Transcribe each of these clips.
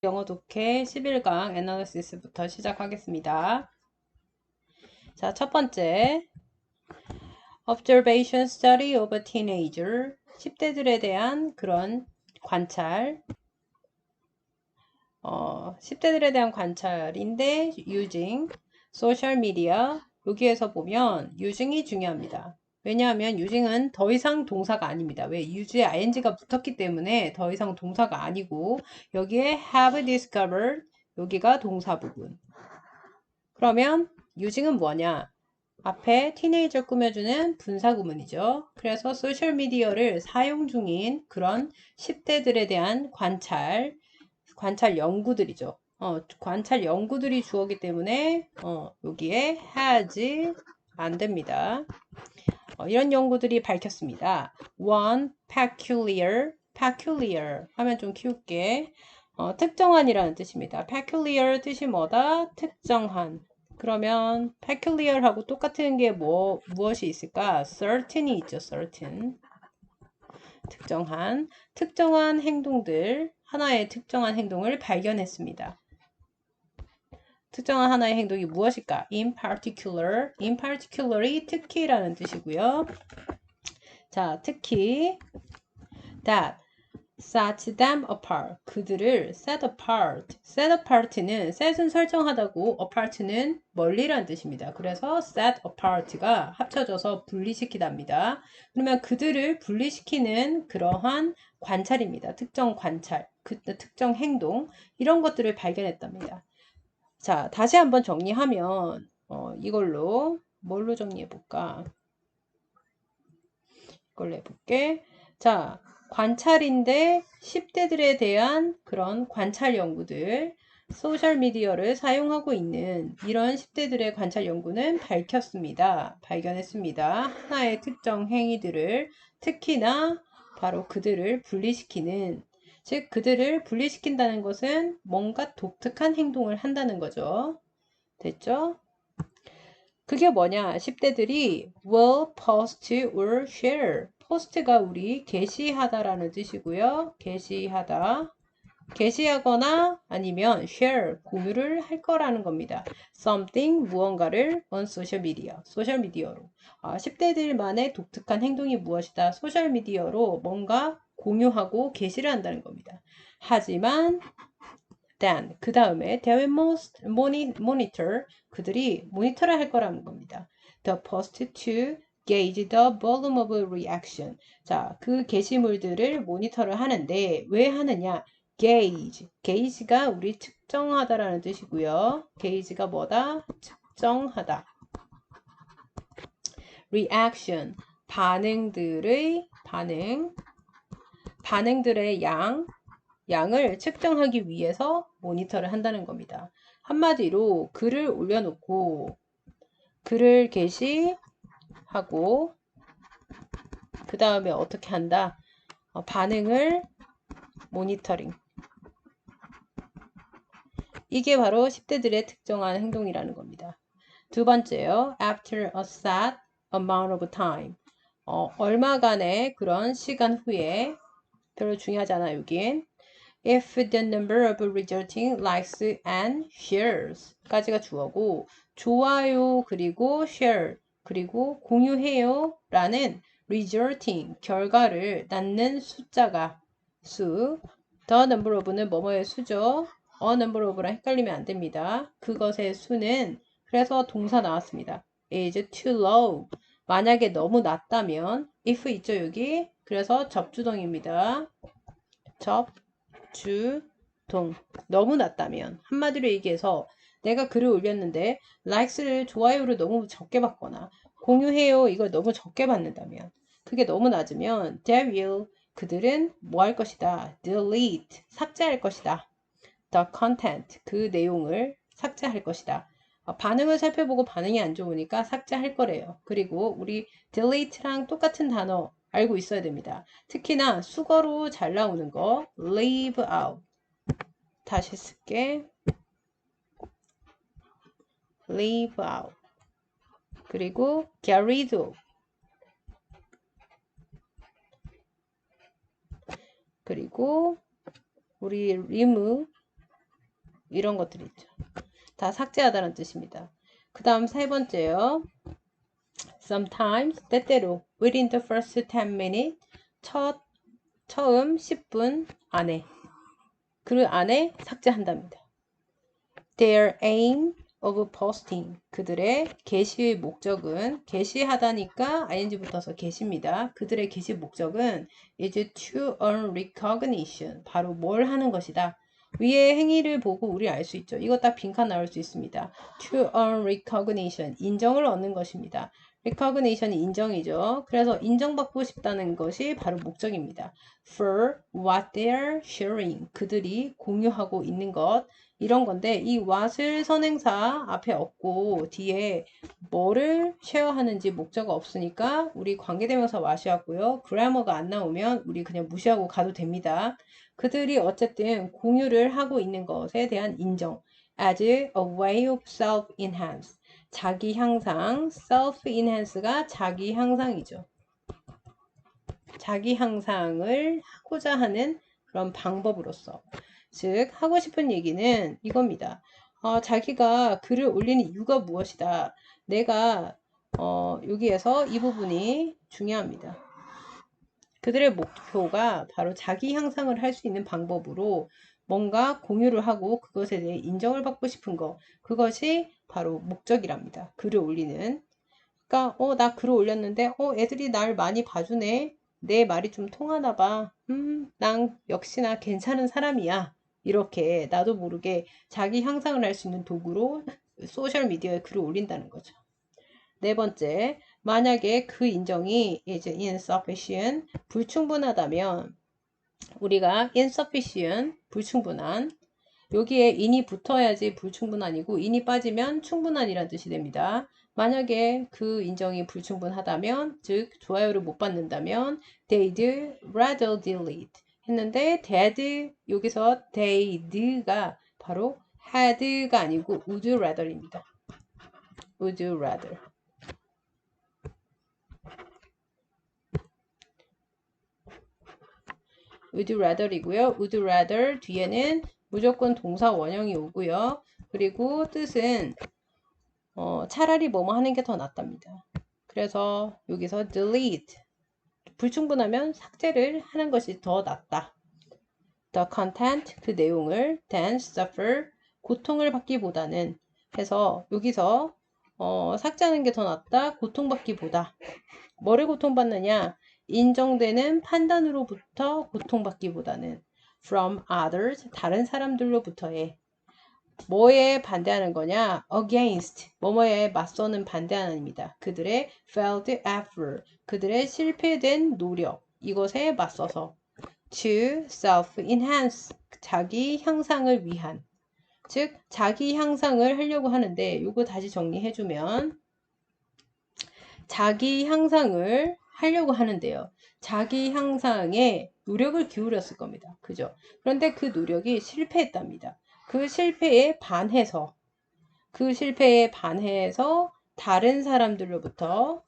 영어 독해 11강 애널리시스부터 시작하겠습니다. 자, 첫 번째 Observation Study of a Teenager 10대들에 대한 그런 관찰 10대들에 대한 관찰인데 using social media 여기에서 보면 using이 중요합니다. 왜냐하면 using은 더 이상 동사가 아닙니다. 왜? use에 ing가 붙었기 때문에 더 이상 동사가 아니고 여기에 have discovered 여기가 동사 부분 그러면 using은 뭐냐? 앞에 티네이저 꾸며주는 분사 구문이죠. 그래서 소셜미디어를 사용 중인 그런 10대들에 대한 관찰 연구들이죠. 관찰 연구들이 주어기 때문에 여기에 has 안 됩니다. 이런 연구들이 밝혔습니다. One peculiar 하면 좀 키울게. 특정한이라는 뜻입니다. peculiar 뜻이 뭐다? 특정한. 그러면 peculiar하고 똑같은 게 무엇이 있을까? certain이 있죠. certain. 특정한 행동들, 하나의 특정한 행동을 발견했습니다. 특정한 하나의 행동이 무엇일까? in particular이 특히라는 뜻이고요. 자, 특히 that set them apart. 그들을 set apart는 set은 설정하다고 apart는 멀리란 뜻입니다. 그래서 set apart가 합쳐져서 분리시키답니다. 그러면 그들을 분리시키는 그러한 관찰입니다. 특정 관찰, 특정 행동 이런 것들을 발견했답니다. 자, 다시 한번 정리하면 이걸로 뭘로 정리해 볼까? 이걸로 해볼게. 자, 관찰인데 10대들에 대한 그런 관찰 연구들, 소셜미디어를 사용하고 있는 이런 10대들의 관찰 연구는 발견했습니다. 하나의 특정 행위들을 특히나 바로 그들을 분리시키는, 즉 그들을 분리시킨다는 것은 뭔가 독특한 행동을 한다는 거죠. 됐죠? 그게 뭐냐? 10대들이 will post or share. post가 우리 게시하다라는 뜻이고요. 게시하거나 아니면 share, 공유를 할 거라는 겁니다. something, 무언가를 on 소셜미디어로. 10대들만의 독특한 행동이 무엇이다? 소셜미디어로 뭔가 공유하고 게시를 한다는 겁니다. 하지만 then 그 다음에 they must monitor 그들이 모니터를 할 거라는 겁니다. The post to gauge the volume of reaction. 자, 그 게시물들을 모니터를 하는데 왜 하느냐? gauge가 우리 측정하다라는 뜻이고요. gauge가 뭐다? 측정하다. reaction 반응들의 양을 측정하기 위해서 모니터를 한다는 겁니다. 한마디로 글을 올려놓고 글을 게시하고 그 다음에 어떻게 한다? 반응을 모니터링. 이게 바로 10대들의 특정한 행동이라는 겁니다. 두 번째요. After a set amount of time. 얼마간의 그런 시간 후에 별로 중요하지 않아 여긴. If the number of resulting likes and shares 까지가 주어고 좋아요 그리고 share 그리고 공유해요 라는 resulting 결과를 낳는 숫자가 the number of는 뭐뭐의 수죠. a number of랑 헷갈리면 안 됩니다. 그것의 수는 그래서 동사 나왔습니다. is too low 만약에 너무 낮다면 if 있죠 여기 그래서 접주동입니다. 주동 너무 낮다면 한마디로 얘기해서 내가 글을 올렸는데 likes를 좋아요를 너무 적게 받거나 공유해요 이걸 너무 적게 받는다면 그게 너무 낮으면 they will 그들은 뭐 할 것이다 delete 삭제할 것이다 the content 그 내용을 삭제할 것이다 반응을 살펴보고 반응이 안 좋으니까 삭제할 거래요. 그리고 우리 delete랑 똑같은 단어 알고 있어야 됩니다. 특히나 수거로 잘 나오는 거 leave out 다시 쓸게 leave out 그리고 get rid of 그리고 우리 remove 이런 것들이 있죠. 다 삭제하다는 뜻입니다. 그 다음 세 번째요. Sometimes, 때때로, within the first 10 minutes, 처음 10분 안에, 그 안에 삭제한답니다. Their aim of posting, 그들의 게시의 목적은, 게시하다니까 ing 붙어서 게시입니다. 그들의 게시 목적은 is to earn recognition, 바로 뭘 하는 것이다. 위의 행위를 보고 우리 알 수 있죠. 이거 딱 빈칸 나올 수 있습니다. To earn recognition, 인정을 얻는 것입니다. recognition이 인정이죠. 그래서 인정받고 싶다는 것이 바로 목적입니다. For what they're sharing, 그들이 공유하고 있는 것, 이런 건데 이 what을 선행사 앞에 없고 뒤에 뭐를 쉐어하는지 목적어 없으니까 우리 관계대명사 what이었고요. 그래머가 안 나오면 우리 그냥 무시하고 가도 됩니다. 그들이 어쨌든 공유를 하고 있는 것에 대한 인정. As a way of self-enhance. 자기 향상, self-enhance가 자기 향상이죠. 자기 향상을 하고자 하는 그런 방법으로서. 즉 하고 싶은 얘기는 이겁니다. 자기가 글을 올리는 이유가 무엇이다. 내가 여기에서 이 부분이 중요합니다. 그들의 목표가 바로 자기 향상을 할 수 있는 방법으로 뭔가 공유를 하고 그것에 대해 인정을 받고 싶은 것, 그것이 바로 목적이랍니다. 글을 올리는. 그러니까 나 글을 올렸는데 애들이 날 많이 봐주네. 내 말이 좀 통하나 봐. 난 역시나 괜찮은 사람이야. 이렇게 나도 모르게 자기 향상을 할 수 있는 도구로 소셜미디어에 글을 올린다는 거죠. 네 번째, 만약에 그 인정이 이제 insufficient, 불충분하다면 우리가 insufficient, 불충분한, 여기에 in이 붙어야지 불충분한이고 in이 빠지면 충분한이란 뜻이 됩니다. 만약에 그 인정이 불충분하다면, 즉 좋아요를 못 받는다면 they'd rather delete 했는데 they'd, 여기서 they'd가 바로 had가 아니고 would rather입니다. would rather. would rather이고요. would rather 뒤에는 무조건 동사 원형이 오고요. 그리고 뜻은 차라리 뭐뭐 하는 게 더 낫답니다. 그래서 여기서 delete, 불충분하면 삭제를 하는 것이 더 낫다. The content, 그 내용을 than suffer, 고통을 받기보다는 해서 여기서 삭제하는 게 더 낫다. 고통받기보다. 뭐를 고통받느냐? 인정되는 판단으로부터 고통받기보다는 from others, 다른 사람들로부터의. 뭐에 반대하는 거냐? against, 뭐뭐에 맞서는 반대하는입니다. 그들의 failed effort, 그들의 실패된 노력, 이것에 맞서서 to self-enhance, 자기 향상을 위한, 즉 자기 향상을 하려고 하는데 이거 다시 정리해주면 자기 향상을 하려고 하는데요. 자기 향상에 노력을 기울였을 겁니다. 그죠? 그런데 그 노력이 실패했답니다. 그 실패에 반해서 다른 사람들로부터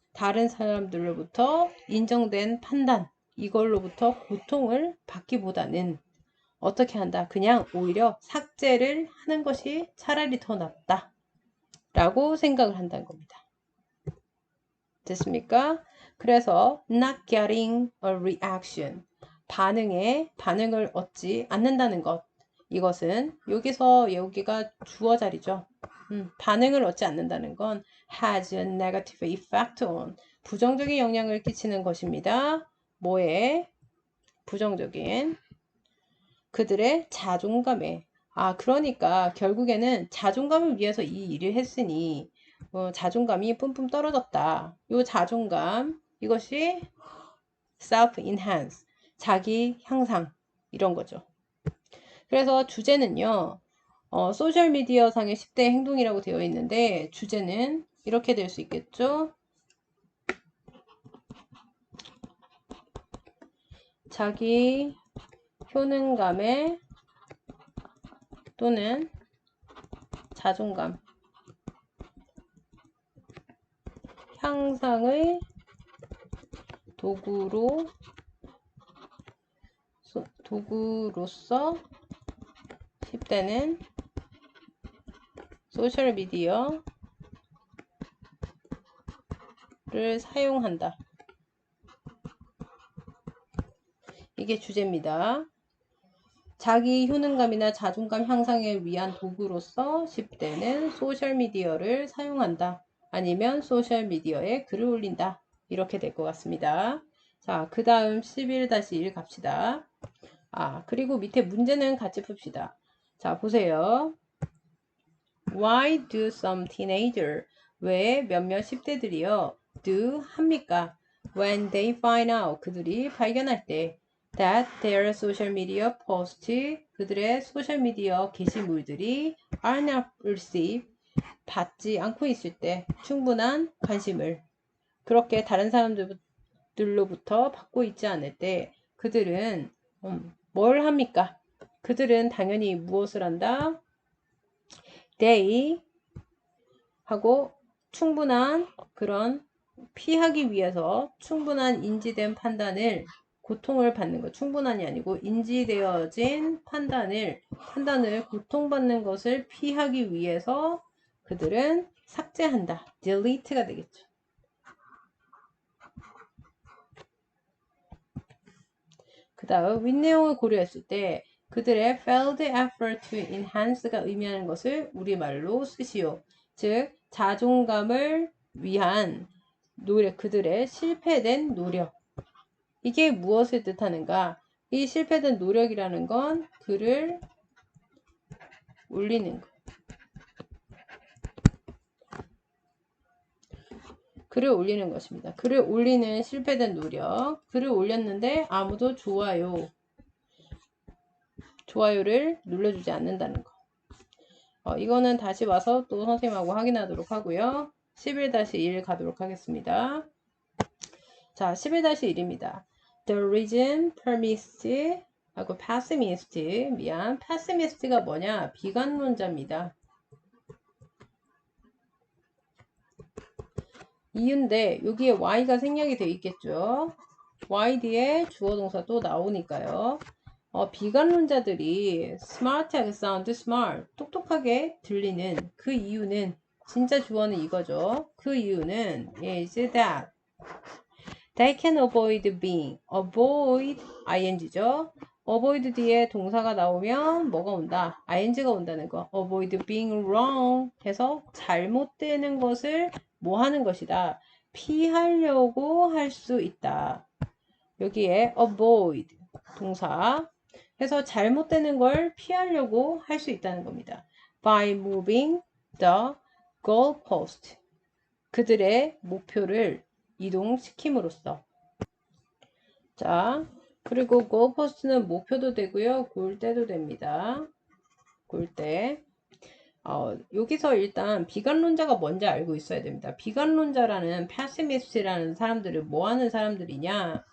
인정된 판단, 이걸로부터 고통을 받기보다는 어떻게 한다? 그냥 오히려 삭제를 하는 것이 차라리 더 낫다 라고 생각을 한다는 겁니다. 됐습니까? 그래서 not getting a reaction, 반응을 얻지 않는다는 것. 이것은 여기가 주어 자리죠. 반응을 얻지 않는다는 건 has a negative effect on, 부정적인 영향을 끼치는 것입니다. 뭐에? 부정적인 그들의 자존감에. 그러니까 결국에는 자존감을 위해서 이 일을 했으니 자존감이 뿜뿜 떨어졌다. 요 자존감, 이것이 self-enhance, 자기 향상, 이런 거죠. 그래서 주제는요, 소셜미디어 상의 10대 행동이라고 되어 있는데, 주제는 이렇게 될 수 있겠죠. 자기 효능감에 또는 자존감 향상의 도구로서 10대는 소셜 미디어를 사용한다. 이게 주제입니다. 자기 효능감이나 자존감 향상을 위한 도구로서 10대는 소셜미디어를 사용한다. 아니면 소셜미디어에 글을 올린다. 이렇게 될 것 같습니다. 자, 그 다음 11-1 갑시다. 그리고 밑에 문제는 같이 풉시다. 자, 보세요. Why do some teenager? 왜 몇몇 10대들이요? do 합니까? When they find out. 그들이 발견할 때. That their social media post. 그들의 소셜미디어 게시물들이 are not received. 받지 않고 있을 때 충분한 관심을. 그렇게 다른 사람들로부터 받고 있지 않을 때 그들은 뭘 합니까? 그들은 당연히 무엇을 한다? They 하고 충분한 그런 피하기 위해서 충분한 인지된 판단을 고통을 받는 것 충분한이 아니고 인지되어진 판단을 고통받는 것을 피하기 위해서 그들은 삭제한다. delete가 되겠죠. 그 다음 윗내용을 고려했을 때 그들의 failed effort to enhance가 의미하는 것을 우리말로 쓰시오. 즉 자존감을 위한 노력, 그들의 실패된 노력. 이게 무엇을 뜻하는가? 이 실패된 노력이라는 건 글을 올리는 것. 글을 올리는 것입니다. 글을 올리는 실패된 노력. 글을 올렸는데 아무도 좋아요를 눌러주지 않는다는 거. 이거는 다시 와서 또 선생님하고 확인하도록 하고요. 11-1 가도록 하겠습니다. 자, 11-1입니다. The reason permits 하고 pessimist가 뭐냐? 비관론자입니다. 이유인데 여기에 y가 생략이 되어 있겠죠. y 뒤에 주어 동사 또 나오니까요. 비관론자들이 smart하게 sound smart 똑똑하게 들리는 그 이유는 진짜 주어는 이거죠. 그 이유는 is that they can avoid being avoid ing죠. avoid 뒤에 동사가 나오면 뭐가 온다? ing가 온다는 거. avoid being wrong 해서 잘못되는 것을 뭐 하는 것이다. 피하려고 할 수 있다. 여기에 avoid 동사 해서 잘못되는 걸 피하려고 할 수 있다는 겁니다. By moving the goalpost. 그들의 목표를 이동시킴으로써. 자, 그리고 goalpost는 목표도 되고요. 골대도 됩니다. 골대. 여기서 일단 비관론자가 뭔지 알고 있어야 됩니다. 비관론자라는 pessimist라는 사람들은 뭐 하는 사람들이냐?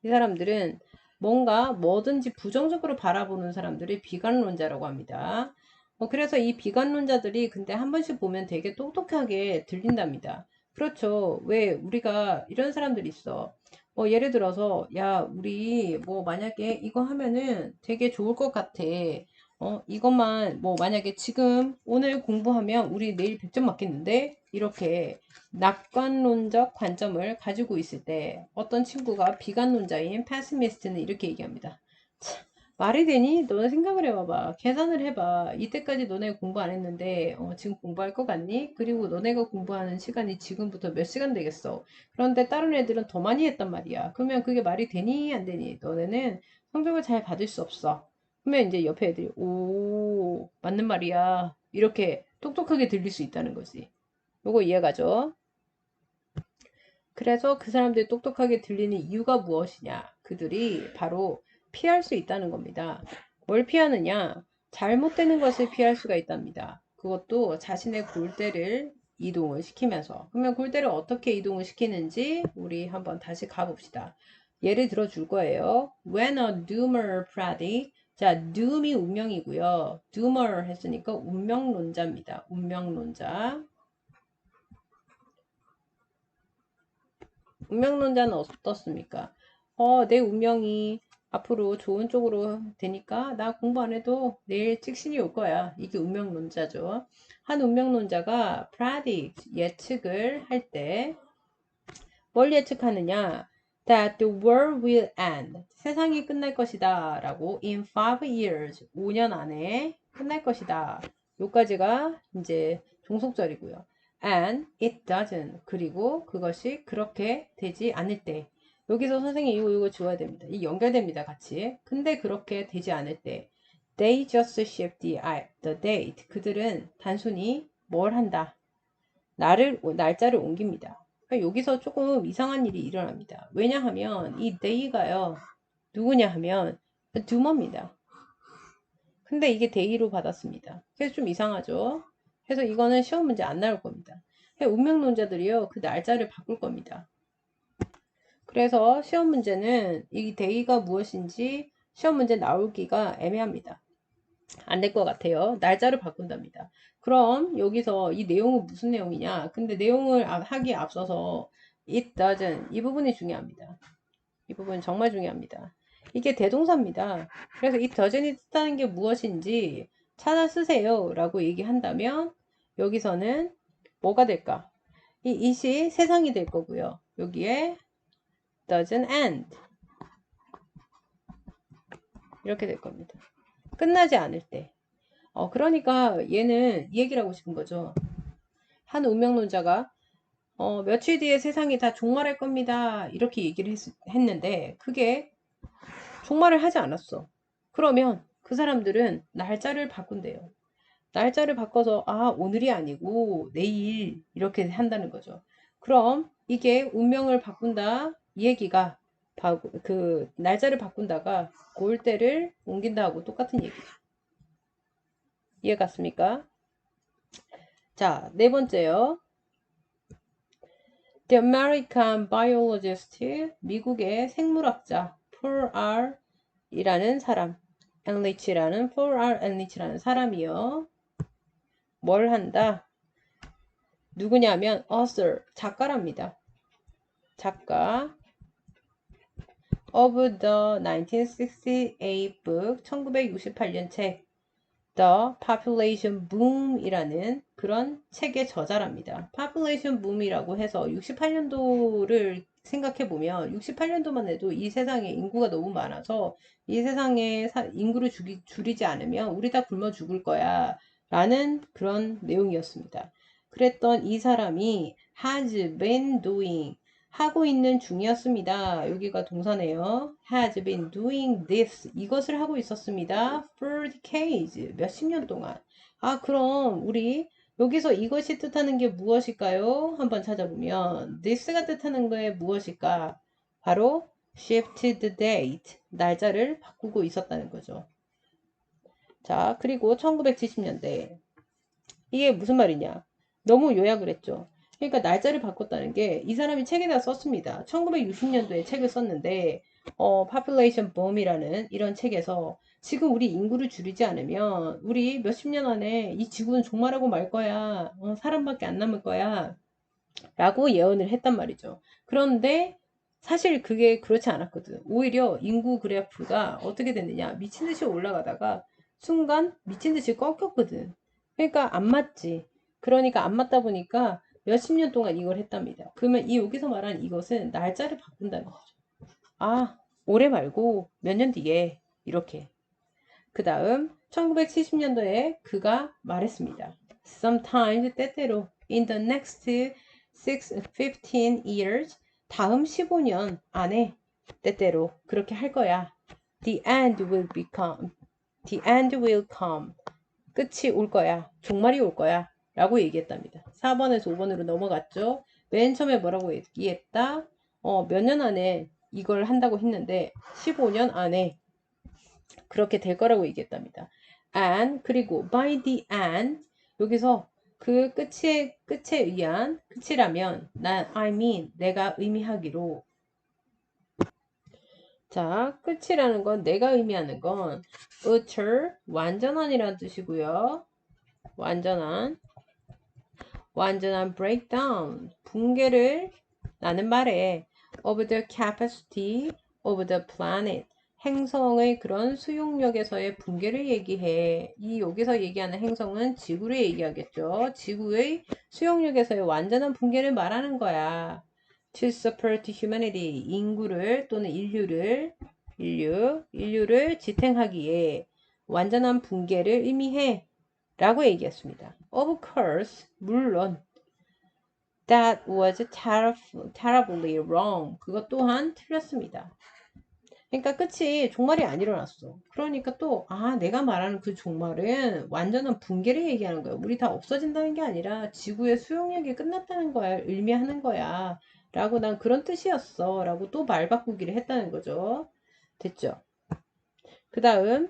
이 사람들은 뭔가 뭐든지 부정적으로 바라보는 사람들이 비관론자라고 합니다. 그래서 이 비관론자들이 근데 한 번씩 보면 되게 똑똑하게 들린답니다. 그렇죠. 왜 우리가 이런 사람들이 있어. 예를 들어서 야 우리 뭐 만약에 이거 하면은 되게 좋을 것 같아. 이것만 뭐 만약에 지금 오늘 공부하면 우리 내일 100점 맞겠는데 이렇게 낙관론적 관점을 가지고 있을 때 어떤 친구가 비관론자인 패시미스트는 이렇게 얘기합니다. 참, 말이 되니? 너네 생각을 해봐봐. 계산을 해봐. 이때까지 너네 공부 안 했는데 지금 공부할 것 같니? 그리고 너네가 공부하는 시간이 지금부터 몇 시간 되겠어. 그런데 다른 애들은 더 많이 했단 말이야. 그러면 그게 말이 되니? 안 되니? 너네는 성적을 잘 받을 수 없어. 그러면 이제 옆에 애들이 오 맞는 말이야. 이렇게 똑똑하게 들릴 수 있다는 거지. 요거 이해가죠? 그래서 그 사람들이 똑똑하게 들리는 이유가 무엇이냐? 그들이 바로 피할 수 있다는 겁니다. 뭘 피하느냐? 잘못되는 것을 피할 수가 있답니다. 그것도 자신의 골대를 이동을 시키면서. 그러면 골대를 어떻게 이동을 시키는지 우리 한번 다시 가봅시다. 예를 들어 줄 거예요. When a doomer predict. 자, doom이 운명이고요. doomer 했으니까 운명론자입니다. 운명론자. 운명론자는 어떻습니까? 내 운명이 앞으로 좋은 쪽으로 되니까 나 공부 안 해도 내일 찍신이 올 거야. 이게 운명론자죠. 한 운명론자가 predict 예측을 할 때 뭘 예측하느냐? That the world will end. 세상이 끝날 것이다. 라고 in 5 years. 5년 안에 끝날 것이다. 요까지가 이제 종속절이고요. And it doesn't. 그리고 그것이 그렇게 되지 않을 때. 여기서 선생님 이거 지워야 됩니다. 이 연결됩니다. 같이. 근데 그렇게 되지 않을 때. They just shift the date. 그들은 단순히 뭘 한다? 날짜를 옮깁니다. 그러니까 여기서 조금 이상한 일이 일어납니다. 왜냐하면 이 day가요. 누구냐 하면 두머입니다. 근데 이게 day로 받았습니다. 그래서 좀 이상하죠. 그래서 이거는 시험 문제 안 나올 겁니다. 운명론자들이요. 그 날짜를 바꿀 겁니다. 그래서 시험 문제는 이 day가 무엇인지 시험 문제 나오기가 애매합니다. 안 될 것 같아요. 날짜를 바꾼답니다. 그럼 여기서 이 내용은 무슨 내용이냐? 근데 내용을 하기에 앞서서 it doesn't 이 부분이 중요합니다. 이 부분 정말 중요합니다. 이게 대동사입니다. 그래서 it doesn't 뜻하는 게 무엇인지 찾아 쓰세요 라고 얘기한다면 여기서는 뭐가 될까? 이 it이 세상이 될 거고요. 여기에 doesn't end 이렇게 될 겁니다. 끝나지 않을 때. 그러니까 얘는 이 얘기를 하고 싶은 거죠. 한 운명론자가 며칠 뒤에 세상이 다 종말할 겁니다. 이렇게 얘기를 했는데 그게 종말을 하지 않았어. 그러면 그 사람들은 날짜를 바꾼대요. 날짜를 바꿔서 오늘이 아니고 내일 이렇게 한다는 거죠. 그럼 이게 운명을 바꾼다 이 얘기가 그 날짜를 바꾼다가 골대를 옮긴다하고 똑같은 얘기죠. 이해 갔습니까? 자, 네 번째요. The American biologist, 미국의 생물학자 Paul R. 이라는 사람, Enrich라는 Paul R. Enrich라는 사람이요. 뭘 한다? 누구냐면 author, 작가랍니다. 작가 of the 1968 book, 1968년 책 The Population Boom이라는 그런 책의 저자랍니다. Population Boom이라고 해서 68년도를 생각해 보면 68년도만 해도 이 세상에 인구가 너무 많아서 이 세상에 인구를 줄이지 않으면 우리 다 굶어 죽을 거야 라는 그런 내용이었습니다. 그랬던 이 사람이 has been doing 하고 있는 중이었습니다. 여기가 동사네요. has been doing this. 이것을 하고 있었습니다. for decades. 몇십 년 동안. 그럼 우리 여기서 이것이 뜻하는 게 무엇일까요? 한번 찾아보면 this가 뜻하는 게 무엇일까? 바로 shift the date. 날짜를 바꾸고 있었다는 거죠. 자, 그리고 1970년대. 이게 무슨 말이냐? 너무 요약을 했죠. 그러니까 날짜를 바꿨다는 게 이 사람이 책에다 썼습니다. 1960년도에 책을 썼는데 Population Boom이라는 이런 책에서 지금 우리 인구를 줄이지 않으면 우리 몇십 년 안에 이 지구는 종말하고 말 거야. 사람밖에 안 남을 거야. 라고 예언을 했단 말이죠. 그런데 사실 그게 그렇지 않았거든. 오히려 인구 그래프가 어떻게 됐느냐. 미친 듯이 올라가다가 순간 미친 듯이 꺾였거든. 그러니까 안 맞지. 그러니까 안 맞다 보니까 몇십 년 동안 이걸 했답니다. 그러면 이 여기서 말한 이것은 날짜를 바꾼다는 거죠. 올해 말고 몇 년 뒤에 이렇게. 그 다음 1970년도에 그가 말했습니다. Sometimes 때때로 in the next 15 years 다음 15년 안에 때때로 그렇게 할 거야. The end will come. 끝이 올 거야. 종말이 올 거야. 라고 얘기했답니다. 4번에서 5번으로 넘어갔죠. 맨 처음에 뭐라고 얘기했다? 몇 년 안에 이걸 한다고 했는데 15년 안에 그렇게 될 거라고 얘기했답니다. And 그리고 by the end 여기서 그 끝에 의한 끝이라면 I mean 내가 의미하기로 자 끝이라는 건 내가 의미하는 건 utter 완전한이라는 뜻이고요. 완전한 breakdown 붕괴를 나는 말에 of the capacity of the planet 행성의 그런 수용력에서의 붕괴를 얘기해. 여기서 얘기하는 행성은 지구를 얘기하겠죠. 지구의 수용력에서의 완전한 붕괴를 말하는 거야. To support humanity, 인구를 또는 인류를 지탱하기에 완전한 붕괴를 의미해. 라고 얘기했습니다. Of course, 물론 that was terribly wrong. 그것 또한 틀렸습니다. 그러니까 끝이 종말이 안 일어났어. 그러니까 또, 내가 말하는 그 종말은 완전한 붕괴를 얘기하는 거야. 우리 다 없어진다는 게 아니라 지구의 수용력이 끝났다는 거야. 의미하는 거야. 라고 난 그런 뜻이었어. 라고 또 말 바꾸기를 했다는 거죠. 됐죠? 그 다음,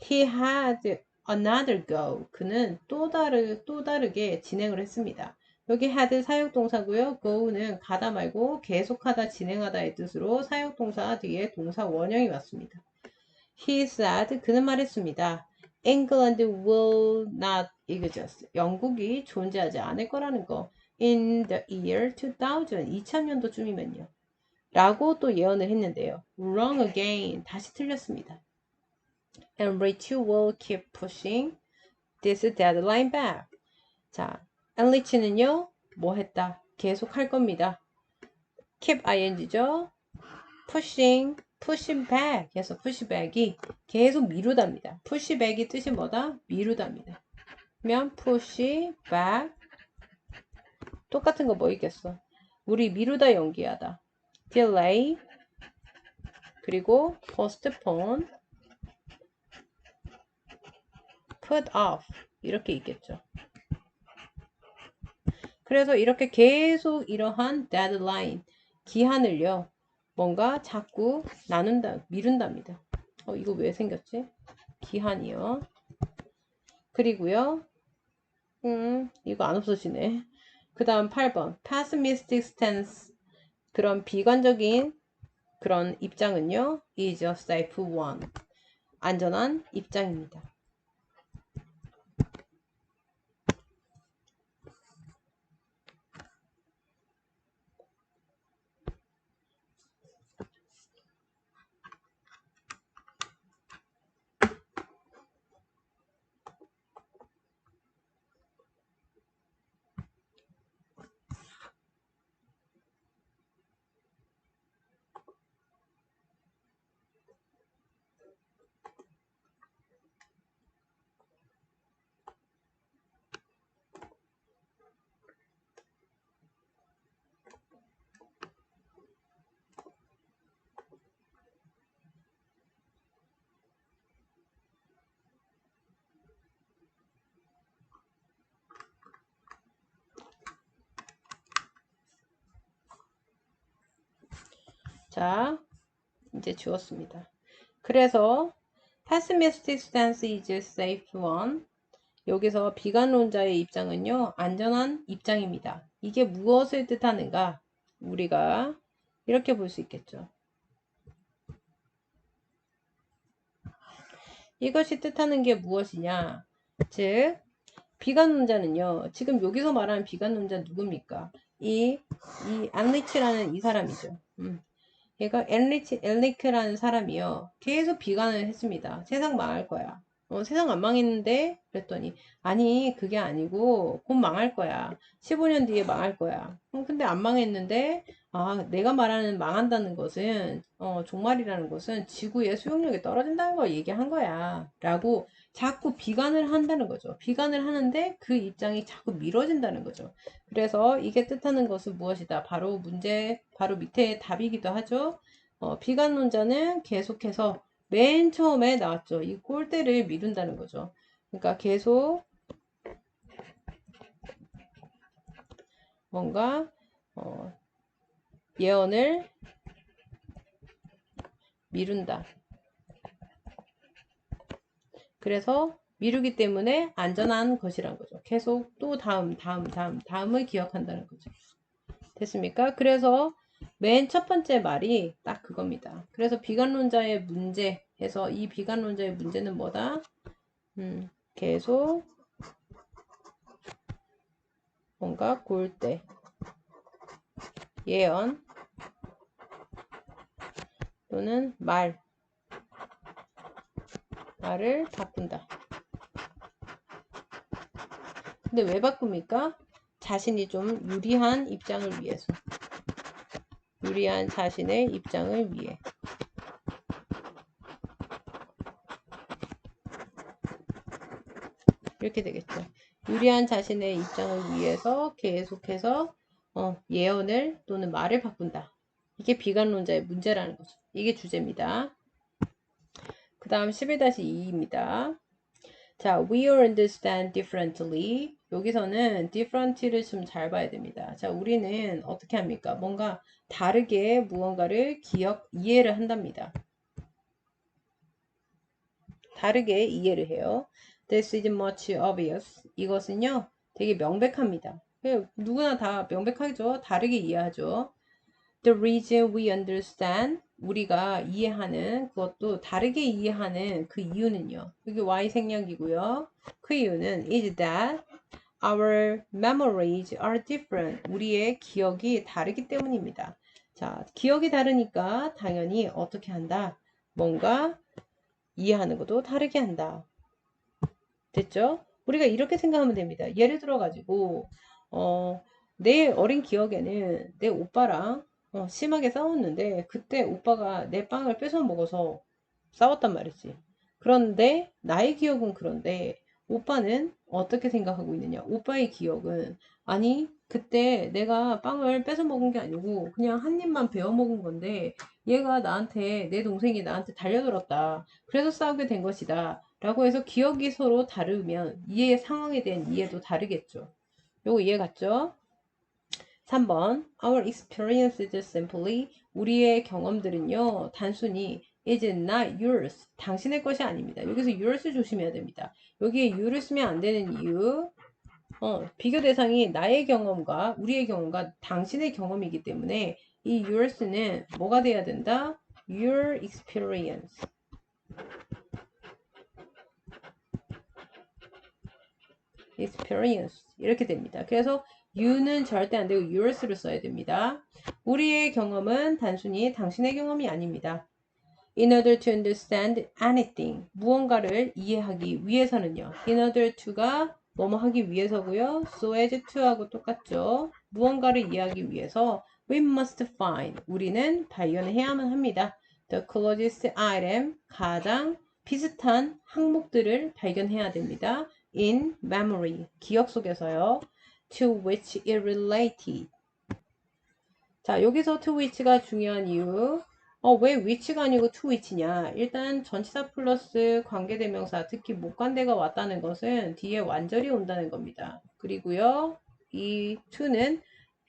he had another go. 그는 또 다르게 진행을 했습니다. 여기 had 사역동사고요. go는 가다 말고 계속하다 진행하다의 뜻으로 사역동사 뒤에 동사 원형이 왔습니다. He said, 그는 말했습니다. England will not exist. 영국이 존재하지 않을 거라는 거. In the year 2000, 2000년도쯤이면요. 라고 또 예언을 했는데요. Wrong again. 다시 틀렸습니다. And Rich will keep pushing this deadline back. 자, Enrich는요, 뭐 했다? 계속 할 겁니다. keep ing죠. pushing back 해서 pushback이 계속 미루답니다. pushback이 뜻이 뭐다? 미루답니다. 그러면 push back 똑같은 거 뭐 있겠어? 우리 미루다 연기하다. delay 그리고 postpone put off 이렇게 있겠죠. 그래서 이렇게 계속 이러한 deadline, 기한을요, 뭔가 자꾸 미룬답니다. 이거 왜 생겼지? 기한이요. 그리고요, 이거 안 없어지네. 그 다음 8번, pessimistic stance. 그런 비관적인 그런 입장은요, is a safe one. 안전한 입장입니다. 자, 이제 주었습니다. 그래서 pessimistic stance is safe one. 여기서 비관론자의 입장은요, 안전한 입장입니다. 이게 무엇을 뜻하는가? 우리가 이렇게 볼 수 있겠죠. 이것이 뜻하는 게 무엇이냐? 즉, 비관론자는요, 지금 여기서 말하는 비관론자 누굽니까? 이 안리치라는 이 사람이죠. 얘가 엘리크라는 사람이요. 계속 비관을 했습니다. 세상 망할 거야. 세상 안 망했는데? 그랬더니, 아니, 그게 아니고, 곧 망할 거야. 15년 뒤에 망할 거야. 근데 안 망했는데, 내가 말하는 망한다는 것은, 종말이라는 것은 지구의 수용력이 떨어진다는 걸 얘기한 거야. 라고 자꾸 비관을 한다는 거죠. 비관을 하는데 그 입장이 자꾸 미뤄진다는 거죠. 그래서 이게 뜻하는 것은 무엇이다? 바로 밑에 답이기도 하죠. 비관론자는 계속해서 맨 처음에 나왔죠. 이 꼴대를 미룬다는 거죠. 그러니까 계속 뭔가 예언을 미룬다. 그래서 미루기 때문에 안전한 것이란 거죠. 계속 또 다음을 기억한다는 거죠. 됐습니까? 그래서 맨 첫 번째 말이 딱 그겁니다. 그래서 비관론자의 문제 해서 이 비관론자의 문제는 뭐다? 계속 뭔가 골대 예언 또는 말 말을 바꾼다. 근데 왜 바꿉니까? 자신이 좀 유리한 입장을 위해서. 유리한 자신의 입장을 위해. 이렇게 되겠죠. 유리한 자신의 입장을 위해서 계속해서 예언을 또는 말을 바꾼다. 이게 비관론자의 문제라는 거죠. 이게 주제입니다. 그 다음 11-2입니다. 자, we all understand differently. 여기서는 different를 좀 잘 봐야 됩니다. 자, 우리는 어떻게 합니까? 뭔가 다르게 무언가를 이해를 한답니다. 다르게 이해를 해요. This is much obvious. 이것은요, 되게 명백합니다. 누구나 다 명백하죠. 다르게 이해하죠. The reason we understand, 우리가 이해하는, 그것도 다르게 이해하는 그 이유는요. 여기 Y 생략이고요. 그 이유는 is that our memories are different. 우리의 기억이 다르기 때문입니다. 자, 기억이 다르니까 당연히 어떻게 한다? 뭔가 이해하는 것도 다르게 한다. 됐죠? 우리가 이렇게 생각하면 됩니다. 예를 들어 가지고 내 어린 기억에는 내 오빠랑 심하게 싸웠는데 그때 오빠가 내 빵을 뺏어 먹어서 싸웠단 말이지. 그런데 나의 기억은 그런데 오빠는 어떻게 생각하고 있느냐? 오빠의 기억은 아니 그때 내가 빵을 뺏어 먹은 게 아니고 그냥 한 입만 베어 먹은 건데 얘가 나한테 내 동생이 나한테 달려들었다. 그래서 싸우게 된 것이다. 라고 해서 기억이 서로 다르면 이해 상황에 대한 이해도 다르겠죠. 요거 이해 갔죠? 3번 Our experience is simply 우리의 경험들은요 단순히 is not yours 당신의 것이 아닙니다. 여기서 yours 조심해야 됩니다. 여기에 you를 쓰면 안 되는 이유 비교 대상이 나의 경험과 우리의 경험과 당신의 경험이기 때문에 이 yours는 뭐가 돼야 된다? Your experience experience 이렇게 됩니다. 그래서 you는 절대 안 되고 yours를 써야 됩니다. 우리의 경험은 단순히 당신의 경험이 아닙니다. In order to understand anything 무언가를 이해하기 위해서는요. In order to가 뭐뭐 하기 위해서고요. So as to하고 똑같죠. 무언가를 이해하기 위해서 we must find 우리는 발견해야만 합니다. The closest item 가장 비슷한 항목들을 발견해야 됩니다. In memory 기억 속에서요. To which it related 자 여기서 to which가 중요한 이유 왜 which가 아니고 to which냐 일단 전치사 플러스 관계대명사 특히 목관대가 왔다는 것은 뒤에 완절이 온다는 겁니다. 그리고요 이 to는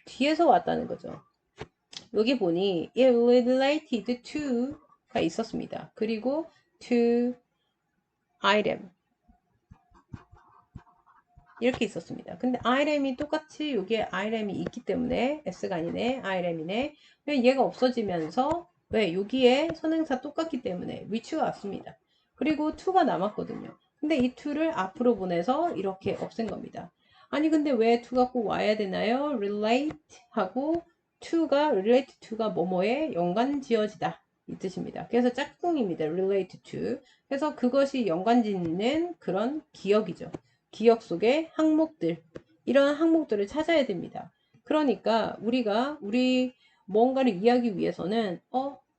뒤에서 왔다는 거죠. 여기 보니 it related to가 있었습니다. 그리고 to item 이렇게 있었습니다. 근데 item이 똑같이 여기에 item이 있기 때문에 s가 아니네 item이네 얘가 없어지면서 왜 여기에 선행사 똑같기 때문에 which가 왔습니다. 그리고 to가 남았거든요. 근데 이 to를 앞으로 보내서 이렇게 없앤 겁니다. 아니 근데 왜 to가 꼭 와야 되나요? relate 하고 to가 relate to가 뭐뭐에 연관지어지다 이 뜻입니다. 그래서 짝꿍입니다. relate to 그래서 그것이 연관짓는 그런 기억이죠. 기억 속의 항목들 이런 항목들을 찾아야 됩니다. 그러니까 우리 뭔가를 이해하기 위해서는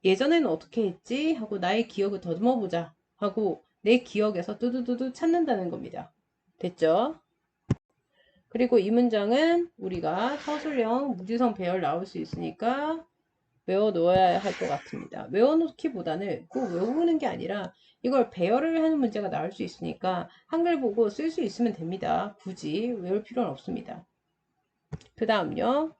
예전에는 어떻게 했지 하고 나의 기억을 더듬어 보자 하고 내 기억에서 뚜두두두 찾는다는 겁니다. 됐죠? 그리고 이 문장은 우리가 서술형 무지성 배열 나올 수 있으니까 외워 놓아야 할 것 같습니다. 외워놓기보다는 꼭 외우는 게 아니라 이걸 배열을 하는 문제가 나올 수 있으니까 한글 보고 쓸 수 있으면 됩니다. 굳이 외울 필요는 없습니다. 그 다음요.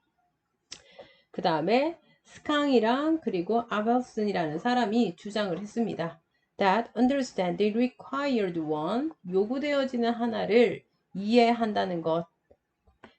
그 다음에 스캉이랑 그리고 아벨슨이라는 사람이 주장을 했습니다. That understanding required one 요구되어지는 하나를 이해한다는 것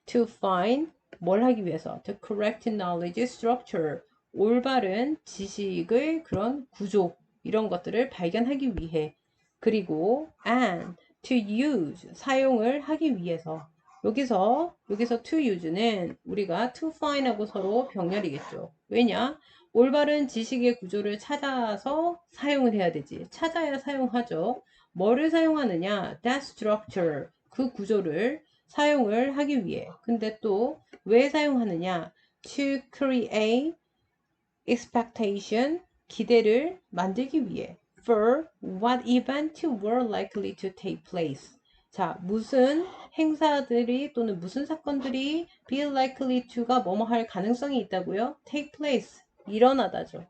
to find 뭘 하기 위해서 the correct knowledge structure 올바른 지식의 그런 구조 이런 것들을 발견하기 위해 그리고 and to use 사용을 하기 위해서 여기서 to use는 우리가 to find하고 서로 병렬이겠죠. 왜냐? 올바른 지식의 구조를 찾아서 사용을 해야 되지. 찾아야 사용하죠. 뭐를 사용하느냐? That structure. 그 구조를 사용을 하기 위해. 근데 또 왜 사용하느냐? To create expectation. 기대를 만들기 위해. For what event were likely to take place. 자, 무슨 행사들이 또는 무슨 사건들이 be likely to가 뭐뭐 할 가능성이 있다고요? take place. 일어나다죠.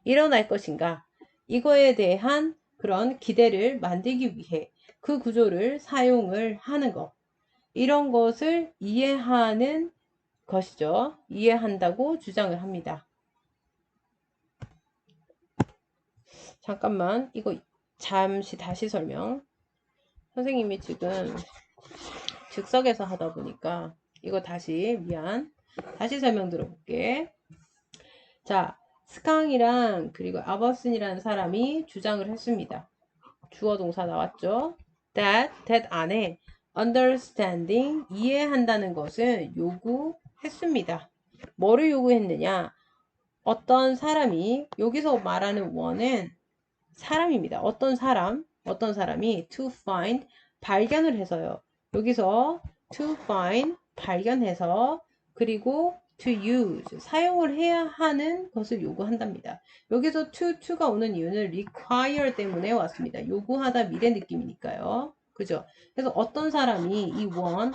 일어날 것인가? 이거에 대한 그런 기대를 만들기 위해 그 구조를 사용을 하는 것. 이런 것을 이해하는 것이죠. 이해한다고 주장을 합니다. 잠깐만, 이거 잠시 다시 설명. 선생님이 지금 즉석에서 하다 보니까 이거 다시 다시 설명 들어볼게. 자, 스캉이랑 그리고 아버슨이라는 사람이 주장을 했습니다. 주어 동사 나왔죠? that 안에 understanding 이해한다는 것을 요구했습니다. 뭐를 요구했느냐? 어떤 사람이 여기서 말하는 one은 사람입니다. 어떤 사람이 to find 발견을 해서요. 여기서 to find 발견해서 그리고 to use 사용을 해야 하는 것을 요구한답니다. 여기서 to가 오는 이유는 require 때문에 왔습니다. 요구하다 미래 느낌이니까요. 그죠? 그래서 어떤 사람이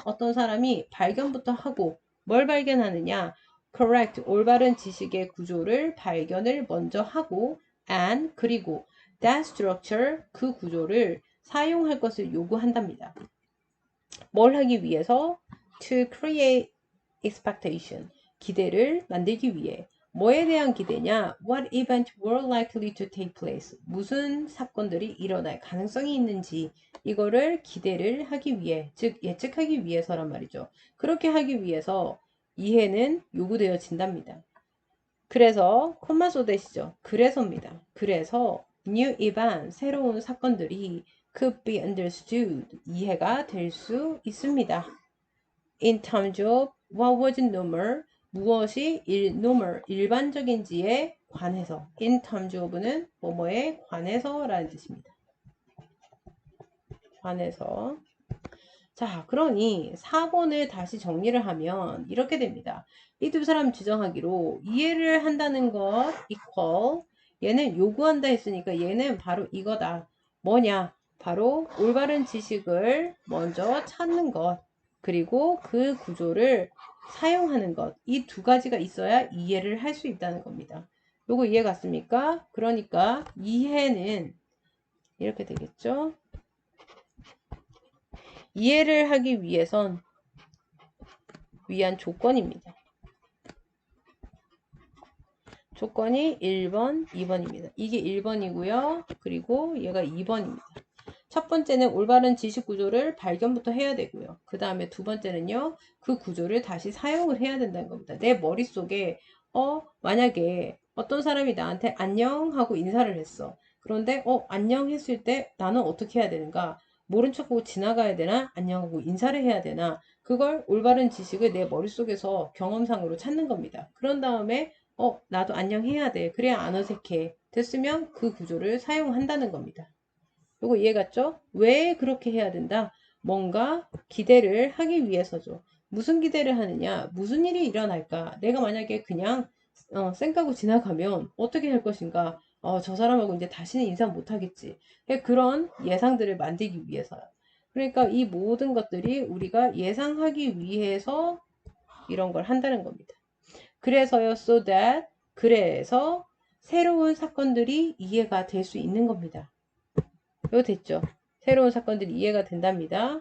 어떤 사람이 발견부터 하고 뭘 발견하느냐? correct 올바른 지식의 구조를 발견을 먼저 하고 and 그리고 that structure 그 구조를 사용할 것을 요구한답니다. 뭘 하기 위해서? To create expectation 기대를 만들기 위해 뭐에 대한 기대냐? What event were likely to take place 무슨 사건들이 일어날 가능성이 있는지 이거를 기대를 하기 위해 즉 예측하기 위해서란 말이죠. 그렇게 하기 위해서 이해는 요구되어진답니다. 그래서 콤마 쏟으시죠. 그래서입니다. 그래서 new event 새로운 사건들이 could be understood 이해가 될 수 있습니다. In terms of what was normal 무엇이 normal 일반적인지에 관해서 in terms of는 뭐뭐에 관해서 라는 뜻입니다. 관해서 자, 그러니 4번을 다시 정리를 하면 이렇게 됩니다. 이 두 사람 주장하기로 이해를 한다는 것 equal 얘는 요구한다 했으니까 얘는 바로 이거다. 뭐냐? 바로 올바른 지식을 먼저 찾는 것 그리고 그 구조를 사용하는 것 이 두 가지가 있어야 이해를 할 수 있다는 겁니다. 요거 이해 갔습니까? 그러니까 이해는 이렇게 되겠죠? 이해를 하기 위한 조건입니다. 조건이 1번, 2번입니다. 이게 1번이고요. 그리고 얘가 2번입니다. 첫 번째는 올바른 지식 구조를 발견부터 해야 되고요. 그 다음에 두 번째는요. 그 구조를 다시 사용을 해야 된다는 겁니다. 내 머릿속에 만약에 어떤 사람이 나한테 안녕 하고 인사를 했어. 그런데 안녕 했을 때 나는 어떻게 해야 되는가? 모른 척하고 지나가야 되나? 안녕하고 인사를 해야 되나? 그걸 올바른 지식을 내 머릿속에서 경험상으로 찾는 겁니다. 그런 다음에 나도 안녕 해야 돼. 그래야 안 어색해. 됐으면 그 구조를 사용한다는 겁니다. 요거 이해 갔죠? 왜 그렇게 해야 된다? 뭔가 기대를 하기 위해서죠. 무슨 기대를 하느냐? 무슨 일이 일어날까? 내가 만약에 그냥 쌩까고 지나가면 어떻게 할 것인가? 저 사람하고 이제 다시는 인사 못 하겠지. 그런 예상들을 만들기 위해서요. 그러니까 이 모든 것들이 우리가 예상하기 위해서 이런 걸 한다는 겁니다. 그래서요, so that 그래서 새로운 사건들이 이해가 될 수 있는 겁니다. 이거 됐죠? 새로운 사건들이 이해가 된답니다.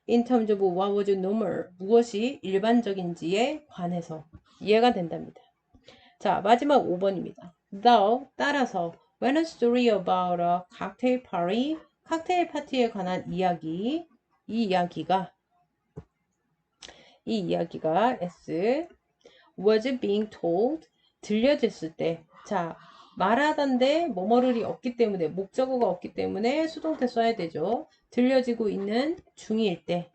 In terms of what was normal 무엇이 일반적인지에 관해서 이해가 된답니다. 자, 마지막 5번입니다. Thou 따라서 when a story about a cocktail party 칵테일 파티에 관한 이야기 이 이야기가 S was being told 들려졌을 때 자 말하던데 뭐뭐를이 없기 때문에 목적어가 없기 때문에 수동태 써야 되죠. 들려지고 있는 중일 때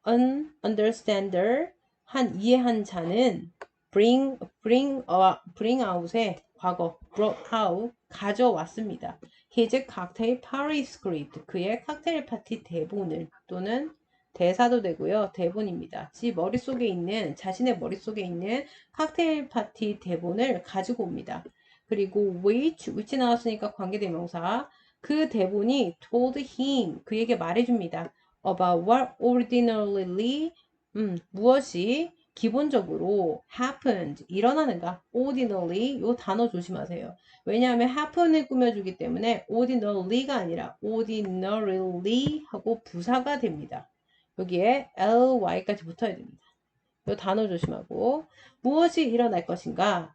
an understander 한 이해한 자는 bring out의 과거, brought out, 가져왔습니다. His cocktail party script, 그의 칵테일 파티 대본을 또는 대사도 되고요. 대본입니다. 자신의 머릿속에 있는 칵테일 파티 대본을 가지고 옵니다. 그리고 which 나왔으니까 관계대명사. 그 대본이 told him, 그에게 말해줍니다. about what ordinarily, 무엇이 기본적으로 happened, 일어나는가. ordinarily, 요 단어 조심하세요. 왜냐하면 happen을 꾸며주기 때문에 ordinarily 가 아니라 ordinarily 하고 부사가 됩니다. 여기에 ly까지 붙어야 됩니다. 요 단어 조심하고 무엇이 일어날 것인가.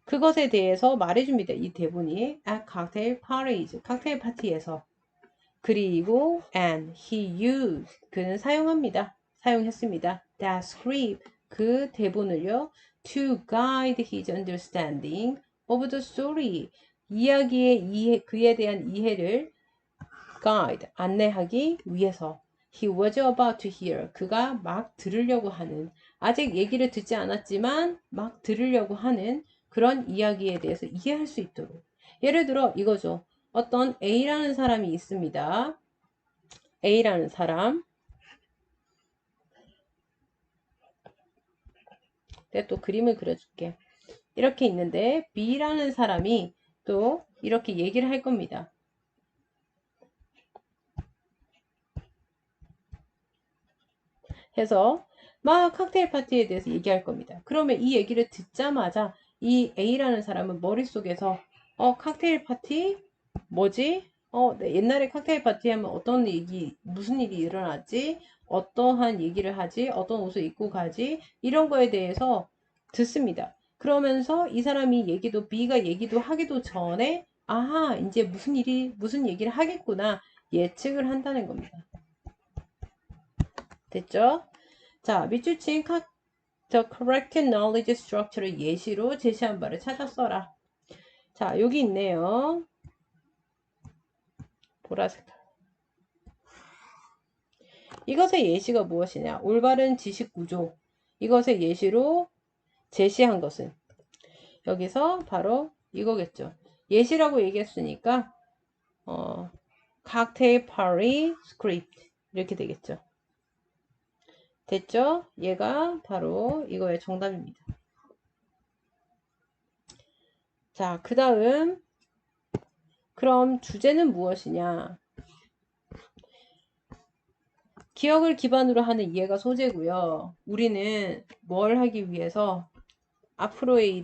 그것에 대해서 말해줍니다. 이 대본이 at cocktail parties, 칵테일 파티에서. 그리고 and he used, 그는 사용했습니다. that script, 그 대본을요. to guide his understanding of the story, 그에 대한 이해를 guide, 안내하기 위해서. He was about to hear, 그가 막 들으려고 하는, 아직 얘기를 듣지 않았지만 막 들으려고 하는 그런 이야기에 대해서 이해할 수 있도록. 예를 들어 이거죠. 어떤 A라는 사람이 있습니다. A라는 사람. 내가 또 그림을 그려줄게. 이렇게 있는데 B라는 사람이 또 이렇게 얘기를 할 겁니다. 해서 막 칵테일 파티에 대해서 얘기할 겁니다. 그러면 이 얘기를 듣자마자 이 A라는 사람은 머릿속에서 칵테일 파티? 뭐지? 네, 옛날에 칵테일 파티 하면 무슨 일이 일어났지? 어떠한 얘기를 하지? 어떤 옷을 입고 가지? 이런 거에 대해서 듣습니다. 그러면서 이 사람이 B가 얘기도 하기도 전에, 아하, 이제 무슨 얘기를 하겠구나. 예측을 한다는 겁니다. 됐죠? 자, 밑줄친 the correct knowledge structure를 예시로 제시한 바를 찾아 써라. 자, 여기 있네요. 보라색. 이것의 예시가 무엇이냐? 올바른 지식 구조. 이것의 예시로 제시한 것은 여기서 바로 이거겠죠. 예시라고 얘기했으니까 cocktail party script 이렇게 되겠죠. 됐죠? 얘가 바로 이거의 정답입니다. 자, 그 다음 그럼 주제는 무엇이냐? 기억을 기반으로 하는 이해가 소재고요. 우리는 뭘 하기 위해서 앞으로의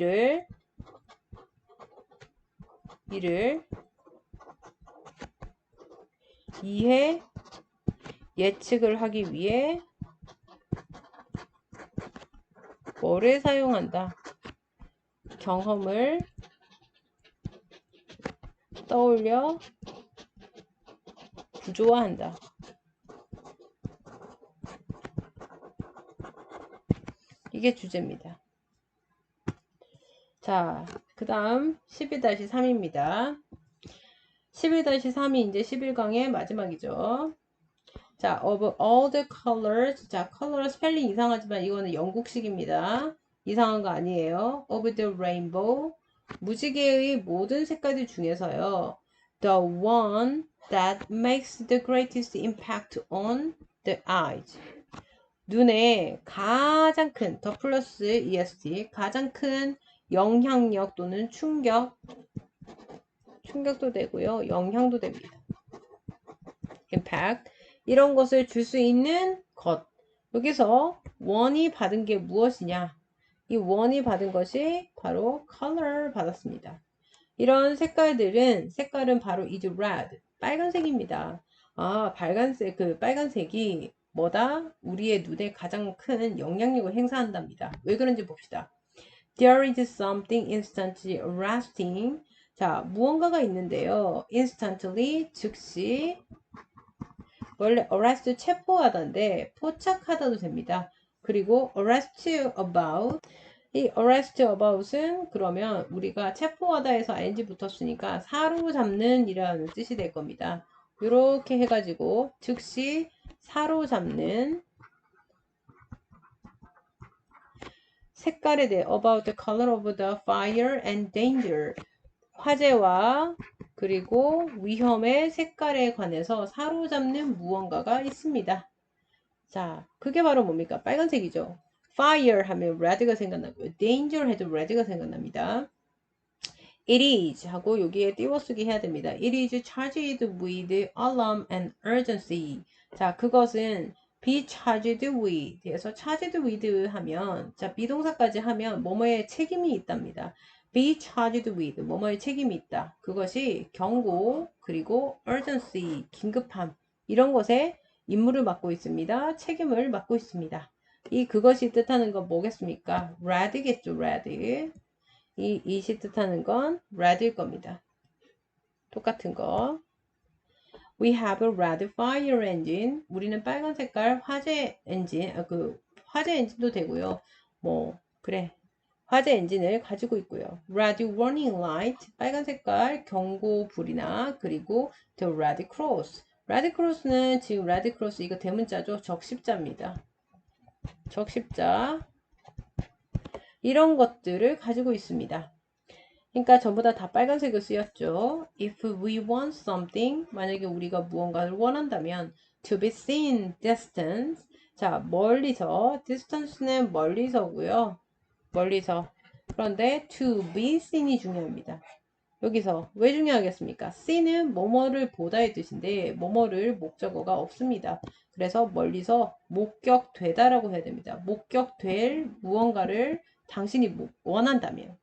일을 이해, 예측을 하기 위해 뭐를 사용한다? 경험을 떠올려 구조화한다. 이게 주제입니다. 자, 그 다음 11-3입니다. 11-3이 이제 11강의 마지막이죠. 자, of all the colors. 자, color 스펠링 이상하지만 이거는 영국식입니다. 이상한 거 아니에요. of the rainbow. 무지개의 모든 색깔들 중에서요. The one that makes the greatest impact on the eyes. 눈에 가장 큰, 더 플러스 EST, 가장 큰 영향력 또는 충격도 되고요. 영향도 됩니다. impact. 이런 것을 줄 수 있는 것. 여기서 원이 받은 게 무엇이냐? 이 원이 받은 것이 바로 color 받았습니다. 이런 색깔은 바로 is red, 빨간색입니다. 아, 빨간색이 뭐다? 우리의 눈에 가장 큰 영향력을 행사한답니다. 왜 그런지 봅시다. There is something instantly arresting. 자, 무언가가 있는데요. instantly, 즉시. 원래 arrest 체포하다인데 포착하다도 됩니다. 그리고 arrest about. 이 arrest about은 그러면 우리가 체포하다에서 ing 붙었으니까 사로잡는 이라는 뜻이 될 겁니다. 이렇게 해가지고 즉시 사로잡는 색깔에 대해 about the color of the fire and danger. 화재와 그리고 위험의 색깔에 관해서 사로잡는 무언가가 있습니다. 자, 그게 바로 뭡니까? 빨간색이죠. fire 하면 red가 생각나고요. danger 해도 red가 생각납니다. It is 하고 여기에 띄워쓰기 해야 됩니다. It is charged with alarm and urgency. 자, 그것은 be charged with 에서 charged with 하면 자, 비동사까지 하면 뭐뭐에 책임이 있답니다. be charged with 뭐뭐에 책임이 있다. 그것이 경고 그리고 urgency 긴급함 이런 것에 임무를 맡고 있습니다. 책임을 맡고 있습니다. 이 그것이 뜻하는 건 뭐겠습니까? red겠죠, red. 이시 뜻하는 건 red일 겁니다. 똑같은 거. We have a red fire engine. 우리는 빨간 색깔 화재 엔진, 화재 엔진도 되고요. 그래. 화재 엔진을 가지고 있고요. Red warning light. 빨간 색깔 경고불이나 그리고 the red cross. 레드 크로스는 지금 레드 크로스 이거 대문자죠. 적십자입니다. 적십자. 이런 것들을 가지고 있습니다. 그러니까 전부 다 빨간색을 쓰였죠. If we want something, 만약에 우리가 무언가를 원한다면 to be seen, distance. 자, 멀리서, distance는 멀리서고요. 멀리서. 그런데 to be seen이 중요합니다. 여기서 왜 중요하겠습니까? see는 뭐뭐를 보다의 뜻인데 뭐뭐를 목적어가 없습니다. 그래서 멀리서 목격되다라고 해야 됩니다. 목격될 무언가를 당신이 원한다면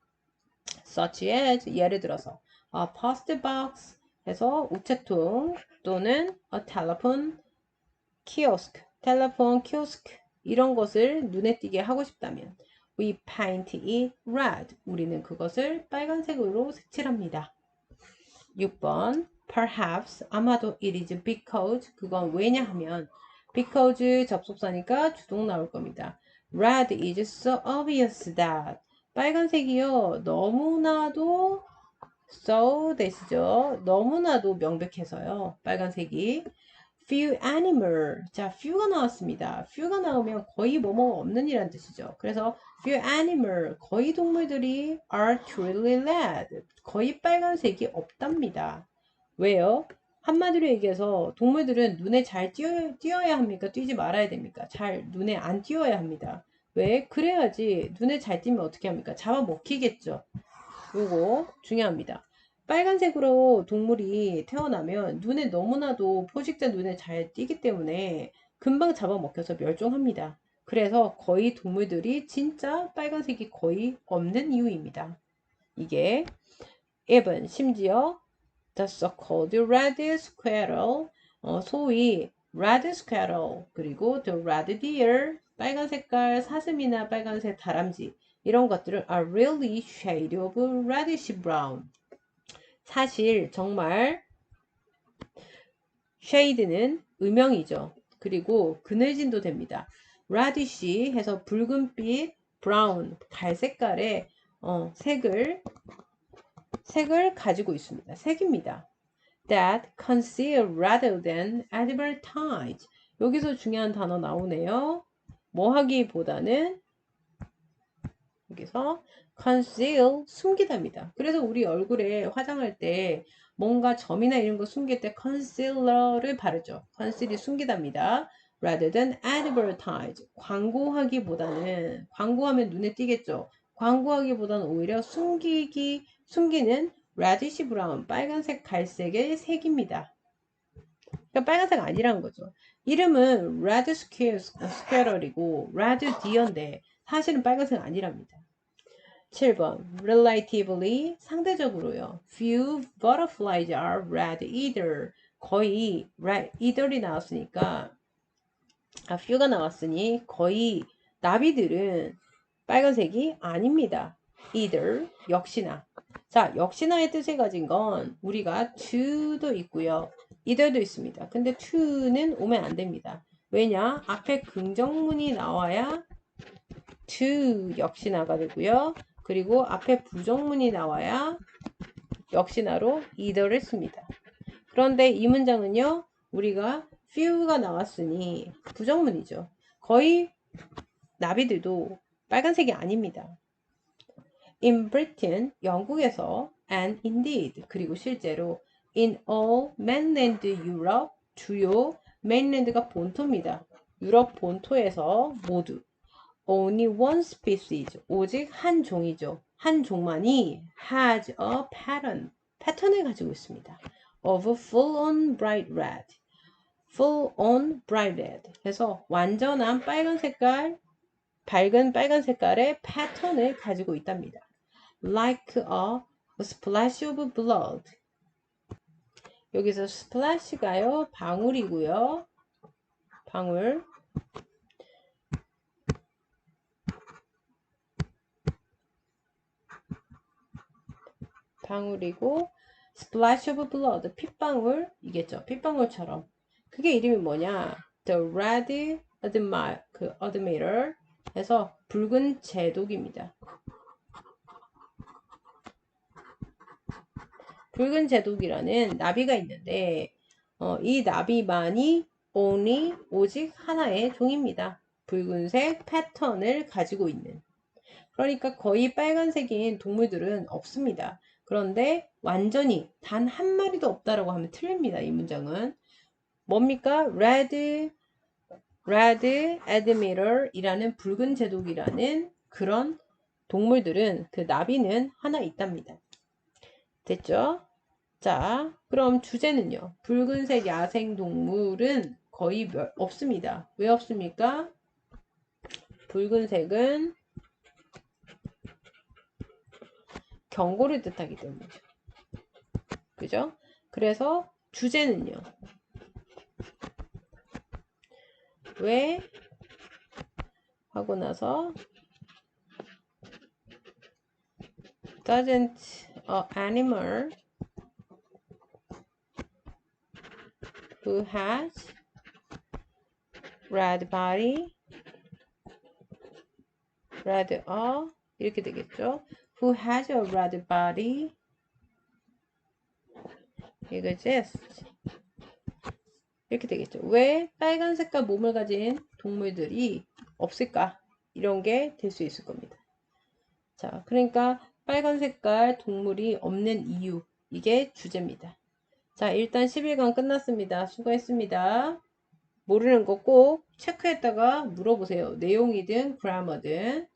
such as 예를 들어서 a post box 해서 우체통 또는 a telephone kiosk 텔레폰 키오스크 이런 것을 눈에 띄게 하고 싶다면 we paint it red 우리는 그것을 빨간색으로 색칠합니다. 6번 perhaps 아마도 it is because 그건 왜냐하면 because 접속사니까 주동 나올 겁니다. Red is so obvious that 빨간색이요 너무나도 so that이죠. 너무나도 명백해서요. 빨간색이 few animal 자 few가 나왔습니다. few가 나오면 거의 뭐뭐가 없는 이란 뜻이죠. 그래서 few animal 거의 동물들이 are truly red 거의 빨간색이 없답니다. 왜요? 한마디로 얘기해서 동물들은 눈에 잘 띄어야 합니까? 띄지 말아야 됩니까? 잘 눈에 안 띄어야 합니다. 왜? 그래야지 눈에 잘 띄면 어떻게 합니까? 잡아먹히겠죠. 요거 중요합니다. 빨간색으로 동물이 태어나면 눈에 너무나도 포식자 눈에 잘 띄기 때문에 금방 잡아먹혀서 멸종합니다. 그래서 거의 동물들이 진짜 빨간색이 거의 없는 이유입니다. 이게 1번 심지어 the so-called red squirrel 소위 red squirrel 그리고 the red deer 빨간 색깔 사슴이나 빨간색 다람쥐 이런 것들은 are really shade of reddish brown 사실 정말 shade는 음영이죠. 그리고 그늘진도 됩니다. radish 해서 붉은빛 brown 갈색깔의 색을 가지고 있습니다. 색입니다. That conceal rather than advertise. 여기서 중요한 단어 나오네요. 뭐 하기보다는 여기서 conceal 숨기답니다. 그래서 우리 얼굴에 화장할 때 뭔가 점이나 이런 거 숨길 때 concealer를 바르죠. conceal이 숨기답니다. rather than advertise. 광고하기보다는 광고하면 눈에 띄겠죠. 광고하기보다는 오히려 숨기는 reddish brown 빨간색 갈색의 색입니다. 그러니까 빨간색 아니라는 거죠. 이름은 red squirrel이고 red deer인데 사실은 빨간색 아니랍니다. 7번 relatively 상대적으로요. Few butterflies are red either. 거의 red either이 나왔으니까 few가 나왔으니 거의 나비들은 빨간색이 아닙니다. either 역시나. 자, 역시나의 뜻을 가진 건 우리가 to도 있고요. either도 있습니다. 근데 to는 오면 안 됩니다. 왜냐? 앞에 긍정문이 나와야 to 역시나가 되고요. 그리고 앞에 부정문이 나와야 역시나로 either를 씁니다. 그런데 이 문장은요. 우리가 few가 나왔으니 부정문이죠. 거의 나비들도 빨간색이 아닙니다. In Britain, 영국에서, and indeed, 그리고 실제로, in all mainland Europe, 주요 mainland가 본토입니다. 유럽 본토에서 모두 only one species, 오직 한 종이죠. 한 종만이 has a pattern, 패턴을 가지고 있습니다. of full on bright red, full on bright red. 그래서 완전한 빨간 색깔, 밝은 빨간 색깔의 패턴을 가지고 있답니다. Like a splash of blood. 여기서 splash가요, 방울이고요. 방울. 방울이고 splash of blood, 핏방울이겠죠. 핏방울처럼. 그게 이름이 뭐냐? The red admirer 해서 붉은 제독입니다. 붉은 제독이라는 나비가 있는데 이 나비만이 only, 오직 하나의 종입니다. 붉은색 패턴을 가지고 있는. 그러니까 거의 빨간색인 동물들은 없습니다. 그런데 완전히 단 한 마리도 없다라고 하면 틀립니다. 이 문장은. 뭡니까? Red Admiral 이라는 붉은 제독이라는 그런 동물들은, 그 나비는 하나 있답니다. 됐죠? 자, 그럼 주제는요. 붉은색 야생동물은 거의 없습니다. 왜 없습니까? 붉은색은 경고를 뜻하기 때문이죠. 그죠? 그래서 주제는요. 왜? 하고 나서 doesn't an animal who has red body, 이렇게 되겠죠. Who has a red body exists. 이렇게 되겠죠. 왜 빨간 색깔 몸을 가진 동물들이 없을까? 이런 게 될 수 있을 겁니다. 자, 그러니까 빨간 색깔 동물이 없는 이유, 이게 주제입니다. 자, 일단 11강 끝났습니다. 수고했습니다. 모르는 거 꼭 체크했다가 물어보세요. 내용이든 그라머든.